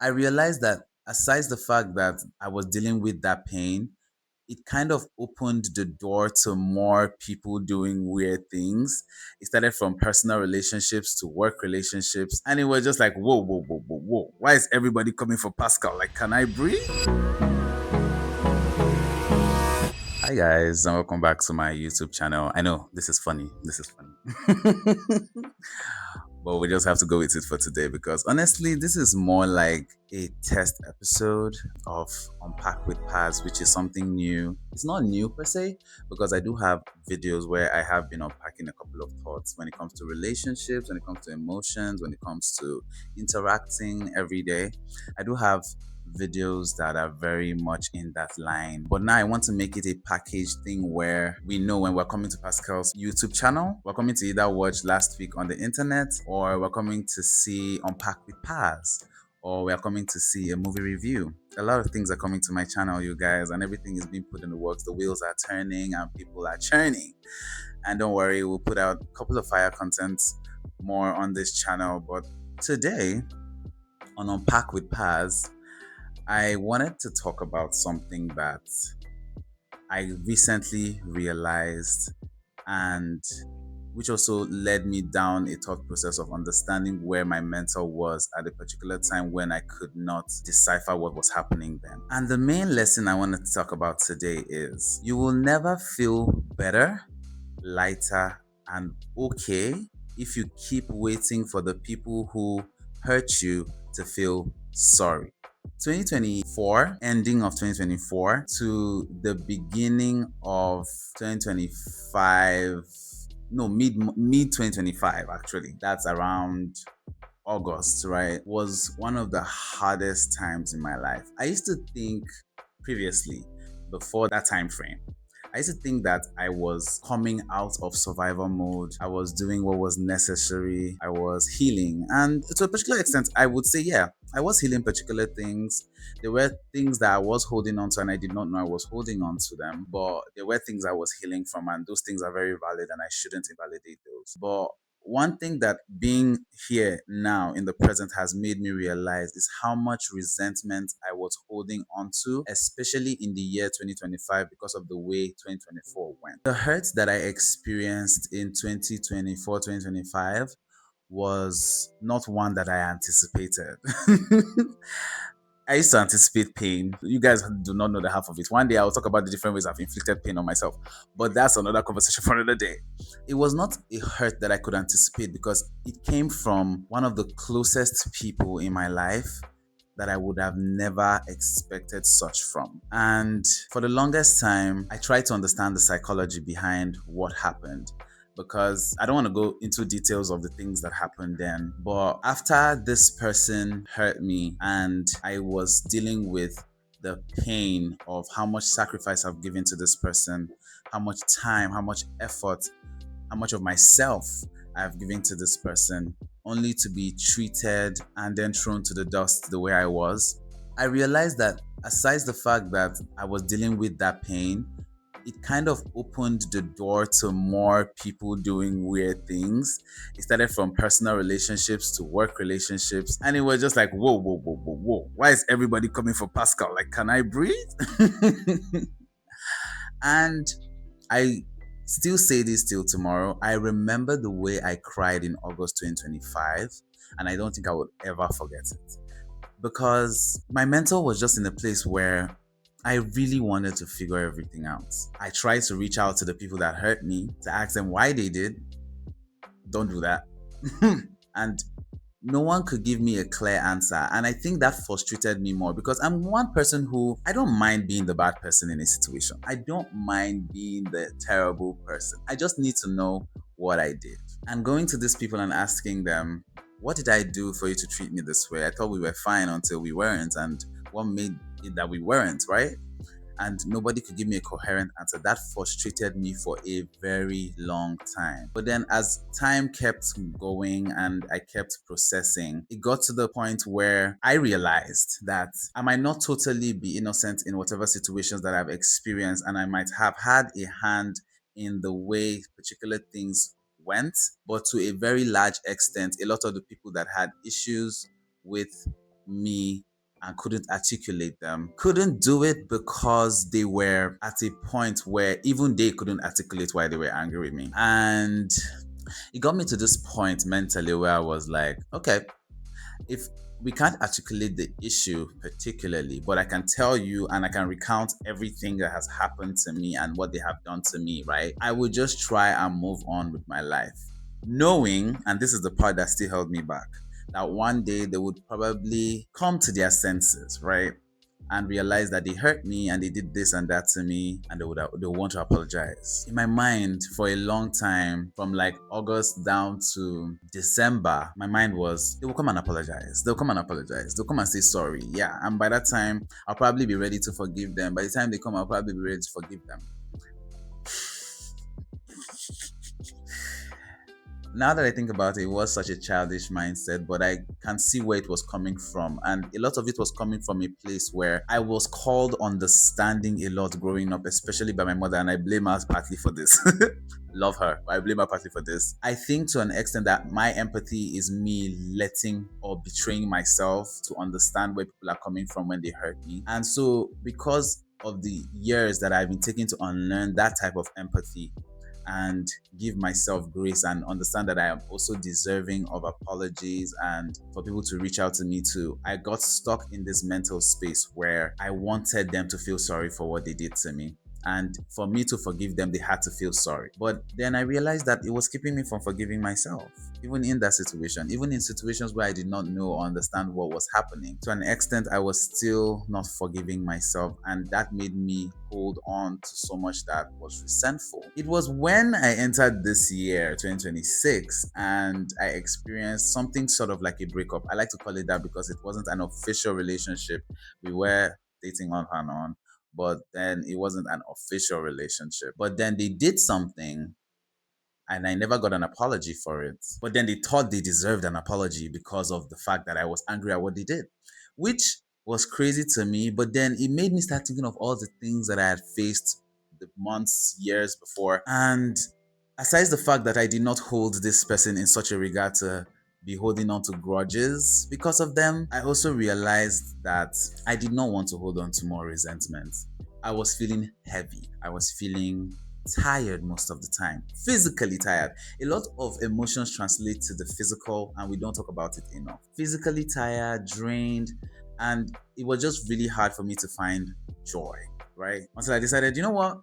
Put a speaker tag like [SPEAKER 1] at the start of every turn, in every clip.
[SPEAKER 1] I realized that aside the fact that I was dealing with that pain, it kind of opened the door to more people doing weird things. It started from personal relationships to work relationships. And it was just like, whoa, whoa, whoa, whoa, whoa. Why is everybody coming for Pascal? Like, can I breathe? Hi, guys, and welcome back to my YouTube channel. I know this is funny. This is funny. But we just have to go with it for today because honestly, this is more like a test episode of Unpack with PAZ, which is something new. It's not new per se, because I do have videos where I have been unpacking a couple of thoughts when it comes to relationships, when it comes to emotions, when it comes to interacting every day. I do have videos that are very much in that line. But now I want to make it a package thing where we know when we're coming to Pascal's YouTube channel, we're coming to either watch Last Week on the Internet, or we're coming to see Unpack with PAZ, or we're coming to see a movie review. A lot of things are coming to my channel, you guys, and everything is being put in the works. The wheels are turning and people are churning. And don't worry, we'll put out a couple of fire contents more on this channel. But today on Unpack with PAZ, I wanted to talk about something that I recently realized, and which also led me down a thought process of understanding where my mentor was at a particular time when I could not decipher what was happening then. And the main lesson I wanted to talk about today is you will never feel better, lighter, and okay if you keep waiting for the people who hurt you to feel sorry. 2024, ending of 2024 to the beginning of 2025, no, mid 2025 actually. That's around August, right? Was one of the hardest times in my life. I used to think previously, before that time frame, I used to think that I was coming out of survival mode. I was doing what was necessary. I was healing. And to a particular extent, I would say, yeah, I was healing particular things. There were things that I was holding on to and I did not know I was holding on to them. But there were things I was healing from, and those things are very valid and I shouldn't invalidate those. But one thing that being here now in the present has made me realize is how much resentment I was holding on to, especially in the year 2025 because of the way 2024 went. The hurt that I experienced in 2024, 2025 was not one that I anticipated. I used to anticipate pain. You guys do not know the half of it. One day I'll talk about the different ways I've inflicted pain on myself, but that's another conversation for another day. It was not a hurt that I could anticipate because it came from one of the closest people in my life that I would have never expected such from. And for the longest time, I tried to understand the psychology behind what happened, because I don't want to go into details of the things that happened then. But after this person hurt me and I was dealing with the pain of how much sacrifice I've given to this person, how much time, how much effort, how much of myself I've given to this person, only to be treated and then thrown to the dust the way I was, I realized that aside the fact that I was dealing with that pain, it kind of opened the door to more people doing weird things. It started from personal relationships to work relationships. And it was just like, whoa, whoa, whoa, whoa, whoa. Why is everybody coming for Pascal? Like, can I breathe? And I still say this till tomorrow. I remember the way I cried in August 2025, and I don't think I would ever forget it. Because my mentor was just in a place where I really wanted to figure everything out. I tried to reach out to the people that hurt me to ask them why they did. Don't do that. And no one could give me a clear answer. And I think that frustrated me more because I'm one person who I don't mind being the bad person in a situation. I don't mind being the terrible person. I just need to know what I did. And going to these people and asking them, what did I do for you to treat me this way? I thought we were fine until we weren't. And what made it that we weren't, right? And nobody could give me a coherent answer. That frustrated me for a very long time. But then as time kept going and I kept processing, it got to the point where I realized that I might not totally be innocent in whatever situations that I've experienced, and I might have had a hand in the way particular things went, but to a very large extent, a lot of the people that had issues with me and couldn't articulate them. Couldn't do it because they were at a point where even they couldn't articulate why they were angry with me. And it got me to this point mentally where I was like, okay, if we can't articulate the issue particularly, but I can tell you and I can recount everything that has happened to me and what they have done to me, right? I would just try and move on with my life, knowing, and this is the part that still held me back, that one day they would probably come to their senses, right? And realize that they hurt me and they did this and that to me and they would want to apologize. In my mind, for a long time, from like August down to December, my mind was they will come and apologize. They'll come and apologize. They'll come and say sorry. Yeah. And by that time, I'll probably be ready to forgive them. By the time they come, I'll probably be ready to forgive them. Now that I think about it, it was such a childish mindset, but I can see where it was coming from. And a lot of it was coming from a place where I was called understanding a lot growing up, especially by my mother. And I blame her partly for this. Love her, but I blame her partly for this. I think to an extent that my empathy is me letting or betraying myself to understand where people are coming from when they hurt me. And so, because of the years that I've been taking to unlearn that type of empathy, and give myself grace and understand that I am also deserving of apologies and for people to reach out to me too. I got stuck in this mental space where I wanted them to feel sorry for what they did to me. And for me to forgive them, they had to feel sorry. But then I realized that it was keeping me from forgiving myself, even in that situation, even in situations where I did not know or understand what was happening. To an extent, I was still not forgiving myself, and that made me hold on to so much that was resentful. It was when I entered this year, 2026, and I experienced something sort of like a breakup. I like to call it that because it wasn't an official relationship. We were dating on and on, but then it wasn't an official relationship. But then they did something and I never got an apology for it. But then they thought they deserved an apology because of the fact that I was angry at what they did, which was crazy to me. But then it made me start thinking of all the things that I had faced the months, years before. And aside the fact that I did not hold this person in such a regard to be holding on to grudges because of them, I also realized that I did not want to hold on to more resentment. I was feeling heavy. I was feeling tired most of the time, physically tired. A lot of emotions translate to the physical, and we don't talk about it enough. Physically tired, drained, and it was just really hard for me to find joy, right? Until I decided, you know what?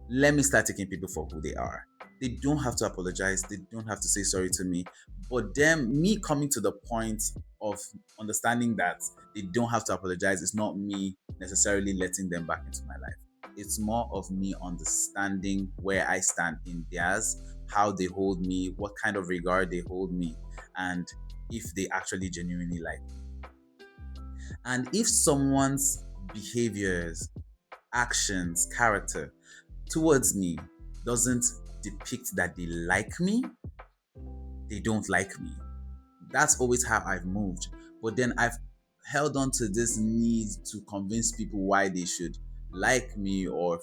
[SPEAKER 1] Let me start taking people for who they are. They don't have to apologize, they don't have to say sorry to me. But then, me coming to the point of understanding that they don't have to apologize is not me necessarily letting them back into my life. It's more of me understanding where I stand in theirs, how they hold me, what kind of regard they hold me, and if they actually genuinely like me. And if someone's behaviors, actions, character towards me doesn't depict that they like me, they don't like me. That's always how I've moved. But then I've held on to this need to convince people why they should like me or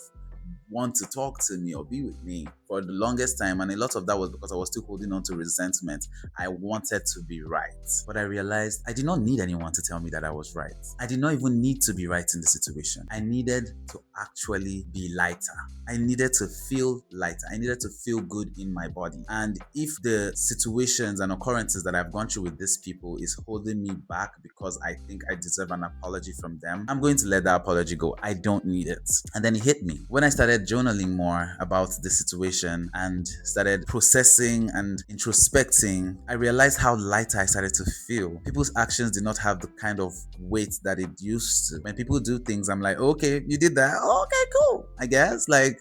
[SPEAKER 1] want to talk to me or be with me for the longest time. And a lot of that was because I was still holding on to resentment. I wanted to be right. But I realized I did not need anyone to tell me that I was right. I did not even need to be right in the situation. I needed to actually be lighter. I needed to feel lighter. I needed to feel good in my body. And if the situations and occurrences that I've gone through with these people is holding me back because I think I deserve an apology from them, I'm going to let that apology go. I don't need it. And then it hit me. When I started journaling more about the situation and started processing and introspecting, I realized how lighter I started to feel. People's actions did not have the kind of weight that it used to. When people do things, I'm like, okay, you did that. Okay, cool. I guess. Like,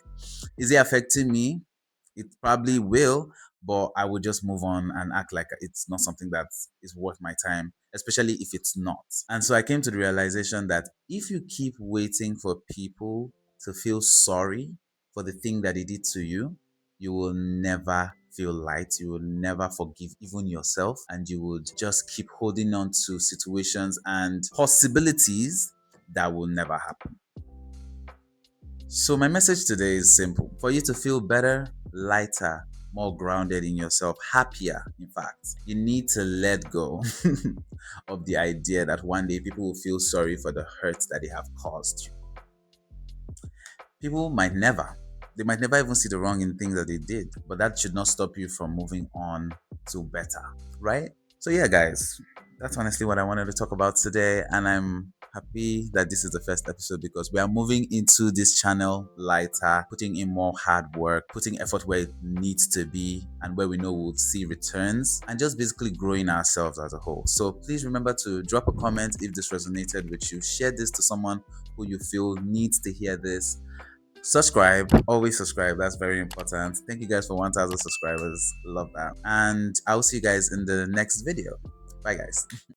[SPEAKER 1] is it affecting me? It probably will, but I would just move on and act like it's not something that is worth my time, especially if it's not. And so I came to the realization that if you keep waiting for people to feel sorry for the thing that they did to you, you will never feel light. You will never forgive even yourself, and you would just keep holding on to situations and possibilities that will never happen. So, my message today is simple. For you to feel better, lighter, more grounded in yourself, happier, in fact. You need to let go of the idea that one day people will feel sorry for the hurt that they have caused you. People might never. They might never even see the wrong in things that they did, but that should not stop you from moving on to better, right? So, yeah, guys, that's honestly what I wanted to talk about today. And I'm happy that this is the first episode because we are moving into this channel lighter, putting in more hard work, putting effort where it needs to be, and where we know we'll see returns, and just basically growing ourselves as a whole. So, please remember to drop a comment if this resonated with you. Share this to someone who you feel needs to hear this. Subscribe, always subscribe. That's very important. Thank you guys for 1,000 subscribers. Love that. And I'll see you guys in the next video. Bye, guys.